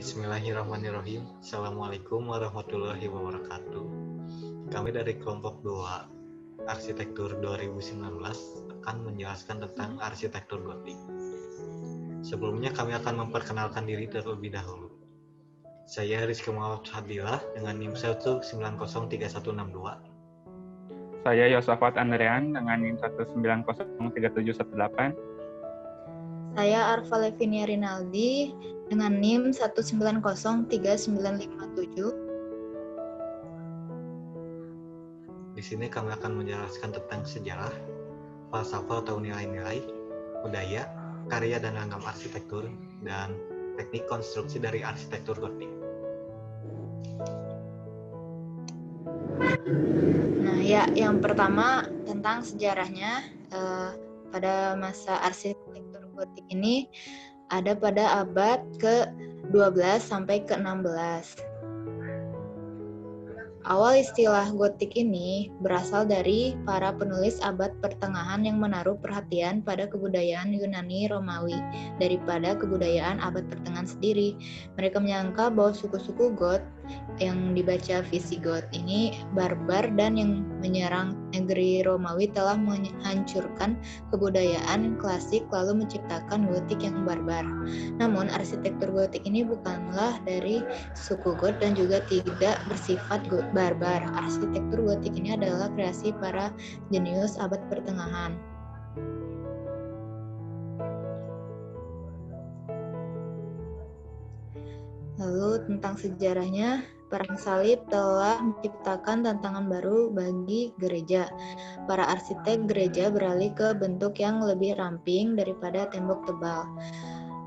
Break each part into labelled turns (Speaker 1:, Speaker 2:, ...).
Speaker 1: Bismillahirrahmanirrahim. Assalamualaikum warahmatullahi wabarakatuh. Kami dari kelompok 2 Arsitektur 2019 akan menjelaskan tentang arsitektur gotik. Sebelumnya kami akan memperkenalkan diri terlebih dahulu. Saya Rizky Muhammad Hadillah dengan NIM 1903162.
Speaker 2: Saya Yosafat Andrean dengan NIM 1903718.
Speaker 3: Saya Arfa Levinia Rinaldi dengan NIM 1903957.
Speaker 1: Di sini kami akan menjelaskan tentang sejarah, falsafah atau nilai-nilai, budaya, karya dan langgam arsitektur, dan teknik konstruksi dari arsitektur gotik.
Speaker 3: Nah ya, yang pertama tentang sejarahnya, pada masa arsitektur gotik ini ada pada abad ke-12 sampai ke-16. Awal istilah gotik ini berasal dari para penulis abad pertengahan yang menaruh perhatian pada kebudayaan Yunani Romawi daripada kebudayaan abad pertengahan sendiri. Mereka menyangka bahwa suku-suku Goth yang dibaca Visigoth ini barbar dan yang menyerang negeri Romawi telah menghancurkan kebudayaan klasik lalu menciptakan gotik yang barbar. Namun arsitektur gotik ini bukanlah dari suku Goth dan juga tidak bersifat barbar. Arsitektur gotik ini adalah kreasi para jenius abad pertengahan. Lalu tentang sejarahnya, Perang Salib telah menciptakan tantangan baru bagi gereja. Para arsitek gereja beralih ke bentuk yang lebih ramping daripada tembok tebal.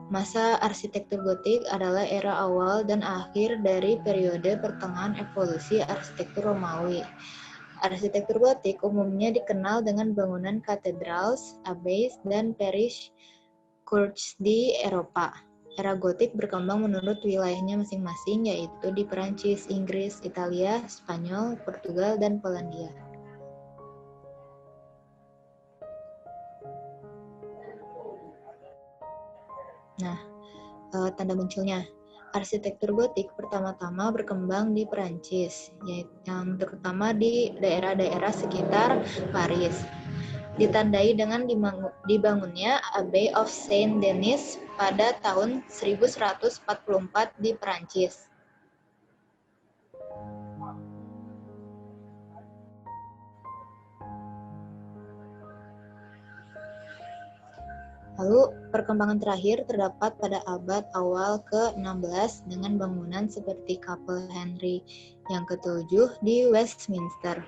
Speaker 3: Masa arsitektur gotik adalah era awal dan akhir dari periode pertengahan evolusi arsitektur Romawi. Arsitektur gotik umumnya dikenal dengan bangunan cathedrals, abbeys, dan parish churches di Eropa. Era gotik berkembang menurut wilayahnya masing-masing, yaitu di Perancis, Inggris, Italia, Spanyol, Portugal, dan Polandia. Nah, tanda munculnya. Arsitektur gotik pertama-tama berkembang di Perancis, yang terutama di daerah-daerah sekitar Paris. Ditandai dengan dibangunnya Abbey of Saint-Denis pada tahun 1144 di Perancis. Lalu perkembangan terakhir terdapat pada abad awal ke-16 dengan bangunan seperti Kapel Henry yang ke-7 di Westminster.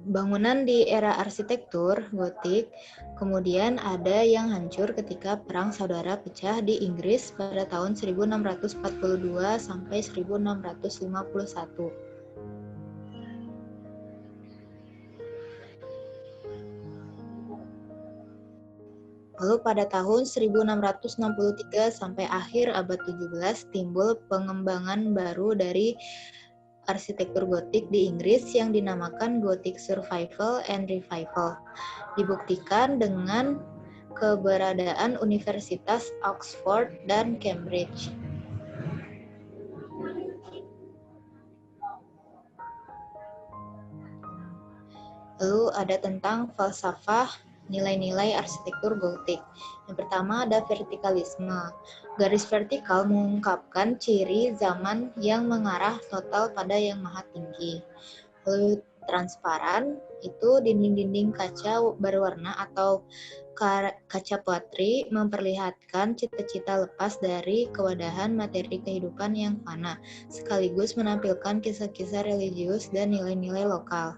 Speaker 3: Bangunan di era arsitektur gotik kemudian ada yang hancur ketika Perang Saudara pecah di Inggris pada tahun 1642 sampai 1651. Lalu pada tahun 1663 sampai akhir abad 17 timbul pengembangan baru dari arsitektur gotik di Inggris yang dinamakan Gothic Survival and Revival. Dibuktikan dengan keberadaan Universitas Oxford dan Cambridge. Lalu ada tentang falsafah nilai-nilai arsitektur gotik. Yang pertama ada vertikalisme. Garis vertikal mengungkapkan ciri zaman yang mengarah total pada yang maha tinggi. Lalu transparan itu dinding-dinding kaca berwarna atau kaca potri memperlihatkan cita-cita lepas dari kewadahan materi kehidupan yang fana, sekaligus menampilkan kisah-kisah religius dan nilai-nilai lokal.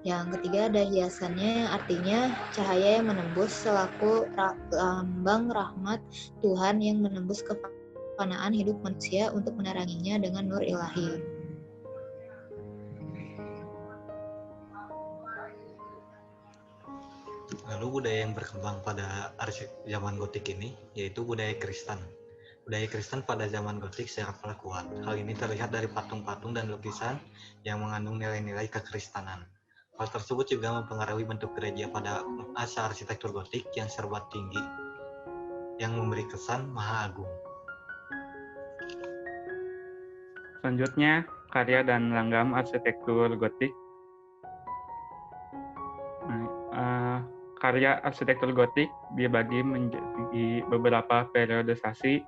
Speaker 3: Yang ketiga ada hiasannya, yang artinya cahaya yang menembus selaku lambang rahmat Tuhan yang menembus kefanaan hidup manusia untuk meneranginya dengan nur ilahi.
Speaker 1: Lalu budaya yang berkembang pada zaman gotik ini yaitu budaya Kristen. Budaya Kristen pada zaman gotik sangatlah kuat. Hal ini terlihat dari patung-patung dan lukisan yang mengandung nilai-nilai kekristenan. Hal tersebut juga mempengaruhi bentuk gereja pada masa arsitektur gotik yang serba tinggi, yang memberi kesan maha agung.
Speaker 2: Selanjutnya, karya dan langgam arsitektur gotik. Karya arsitektur gotik dibagi menjadi beberapa periodisasi.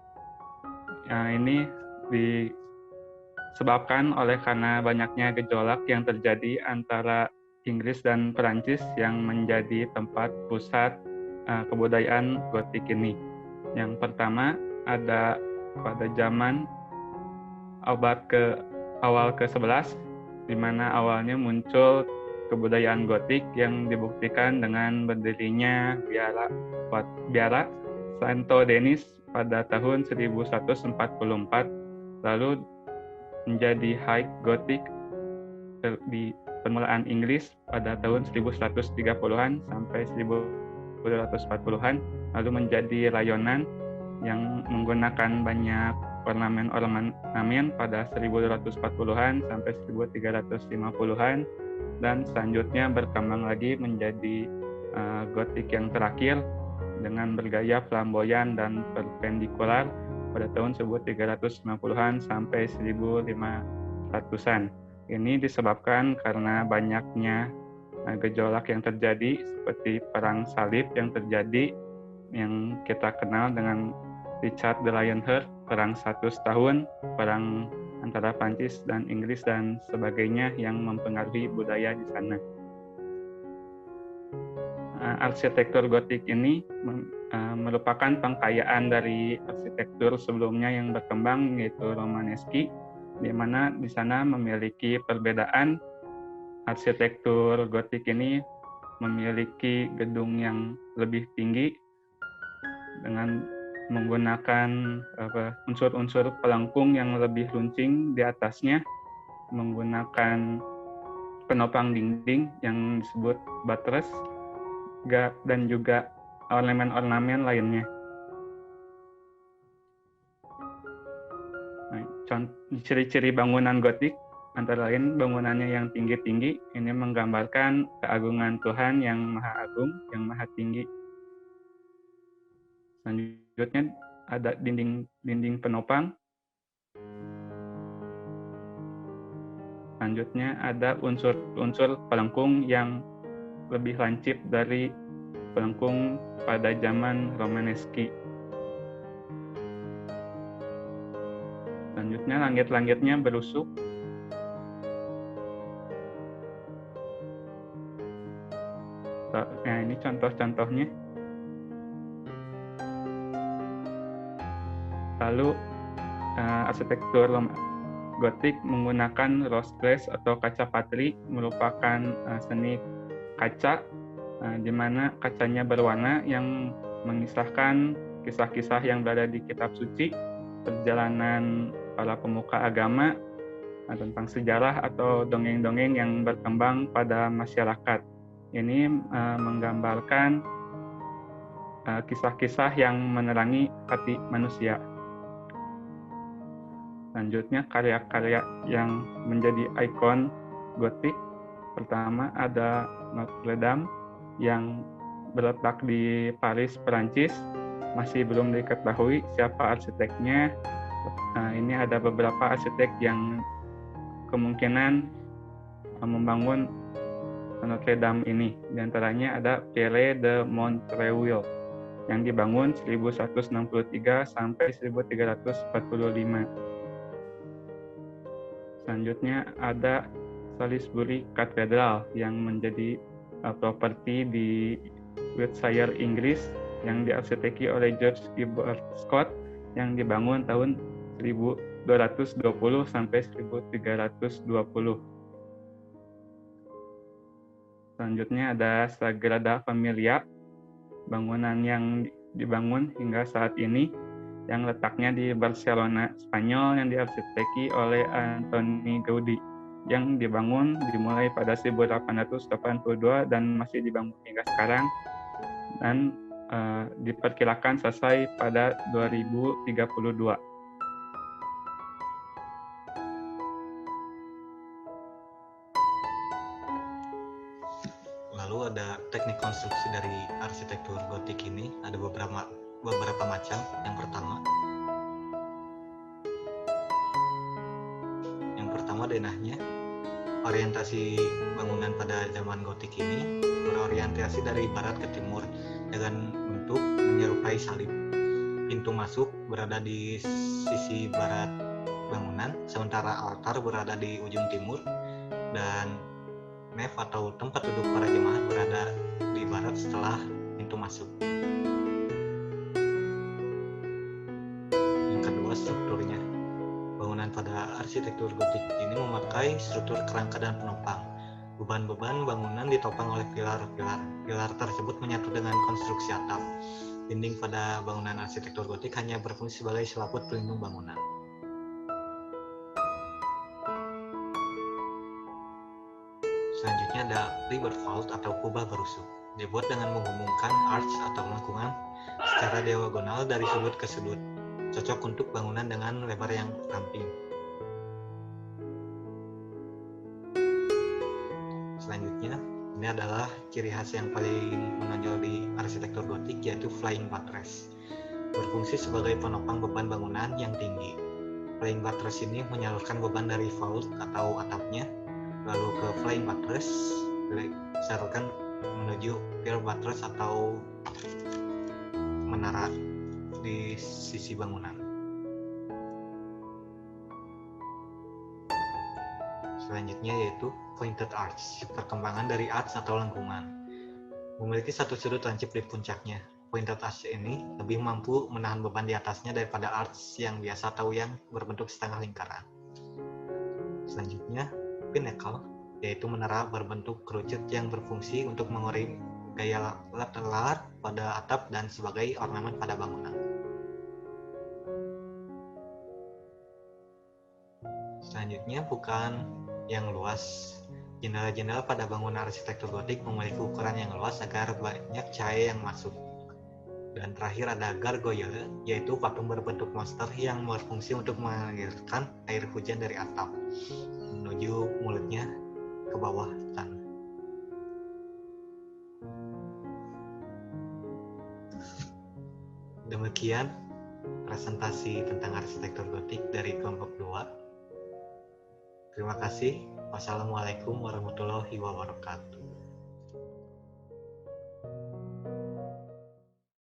Speaker 2: Ini disebabkan oleh karena banyaknya gejolak yang terjadi antara Inggris dan Perancis yang menjadi tempat pusat kebudayaan gotik ini. Yang pertama ada pada zaman awal ke-11, di mana awalnya muncul kebudayaan gotik yang dibuktikan dengan berdirinya biara Santo Denis pada tahun 1144, lalu menjadi High Gothic di permulaan Inggris pada tahun 1130-an sampai 1240-an, lalu menjadi rayonan yang menggunakan banyak ornamen pada 1240-an sampai 1350-an, dan selanjutnya berkembang lagi menjadi gotik yang terakhir dengan bergaya flamboyan dan perpendikular pada tahun 1350-an sampai 1500-an. Ini disebabkan karena banyaknya gejolak yang terjadi seperti perang salib yang terjadi yang kita kenal dengan Richard the Lionheart, perang 100 tahun, perang antara Prancis dan Inggris dan sebagainya yang mempengaruhi budaya di sana. Arsitektur gotik ini merupakan pengkayaan dari arsitektur sebelumnya yang berkembang, yaitu Romaneski, di mana di sana memiliki perbedaan. Arsitektur gotik ini memiliki gedung yang lebih tinggi dengan menggunakan unsur-unsur pelengkung yang lebih runcing di atasnya, menggunakan penopang dinding yang disebut buttress, dan juga ornamen-ornamen lainnya. Ciri-ciri bangunan gotik antara lain bangunannya yang tinggi-tinggi, ini menggambarkan keagungan Tuhan yang maha agung, yang maha tinggi. Selanjutnya ada dinding penopang. Selanjutnya ada unsur-unsur pelengkung yang lebih lancip dari pelengkung pada zaman Romaneski. Selanjutnya langit-langitnya berusuk. Nah, ini contoh-contohnya. Lalu arsitektur gotik menggunakan rose glass atau kaca patri, merupakan seni kaca di mana kacanya berwarna yang mengisahkan kisah-kisah yang berada di kitab suci, perjalanan para pemuka agama, tentang sejarah atau dongeng-dongeng yang berkembang pada masyarakat. Ini menggambarkan kisah-kisah yang menerangi hati manusia. Selanjutnya karya-karya yang menjadi ikon gotik. Pertama ada Notre Dame yang berletak di Paris, Perancis. Masih belum diketahui siapa arsiteknya. Ini ada beberapa arsitek yang kemungkinan membangun Notre Dame ini. Di antaranya ada Pierre de Montreuil yang dibangun 1163 sampai 1345. Selanjutnya ada Salisbury Cathedral yang menjadi properti di Wiltshire, Inggris, yang diarsiteki oleh George Gilbert Scott yang dibangun tahun 1220 sampai 1320. Selanjutnya ada Sagrada Familia, bangunan yang dibangun hingga saat ini, yang letaknya di Barcelona, Spanyol, yang diarsiteki oleh Antoni Gaudí, yang dimulai pada 1882 dan masih dibangun hingga sekarang, dan diperkirakan selesai pada 2032.
Speaker 1: Lalu ada teknik konstruksi dari arsitektur gotik ini, ada beberapa macam. Yang pertama denahnya. Orientasi bangunan pada zaman gotik ini berorientasi dari barat ke timur dengan bentuk menyerupai salib. Pintu masuk berada di sisi barat bangunan, sementara altar berada di ujung timur, dan nave atau tempat duduk para jemaat berada di barat setelah pintu masuk. Yang kedua, strukturnya. Bangunan pada arsitektur gotik ini memakai struktur kerangka dan penopang. Beban-beban bangunan ditopang oleh pilar-pilar. Pilar tersebut menyatu dengan konstruksi atap. Dinding pada bangunan arsitektur gotik hanya berfungsi sebagai selaput pelindung bangunan. Selanjutnya ada river vault atau kubah berusuk. Dibuat dengan menghubungkan arch atau lengkungan secara diagonal dari sudut ke sudut. Cocok untuk bangunan dengan lebar yang ramping. Selanjutnya, ini adalah ciri khas yang paling menonjol di arsitektur gotik, yaitu flying buttress. Berfungsi sebagai penopang beban bangunan yang tinggi. Flying buttress ini menyalurkan beban dari vault atau atapnya, lalu ke flying buttress, disalurkan menuju pier buttress atau menara di sisi bangunan. Selanjutnya yaitu pointed arch, perkembangan dari arch atau lengkungan. Memiliki satu sudut lancip di puncaknya. Pointed arch ini lebih mampu menahan beban di atasnya daripada arch yang biasa atau yang berbentuk setengah lingkaran. Selanjutnya, pinnacle, yaitu menara berbentuk kerucut yang berfungsi untuk mengurangi gaya latar pada atap dan sebagai ornamen pada bangunan. Selanjutnya, bukan yang luas. Jendela-jendela pada bangunan arsitektur gotik memiliki ukuran yang luas agar banyak cahaya yang masuk. Dan terakhir ada gargoyle, yaitu patung berbentuk monster yang berfungsi untuk mengalirkan air hujan dari atap menuju mulutnya ke bawah tanah. Demikian presentasi tentang arsitektur gotik dari kelompok 2. Terima kasih. Wassalamualaikum warahmatullahi wabarakatuh.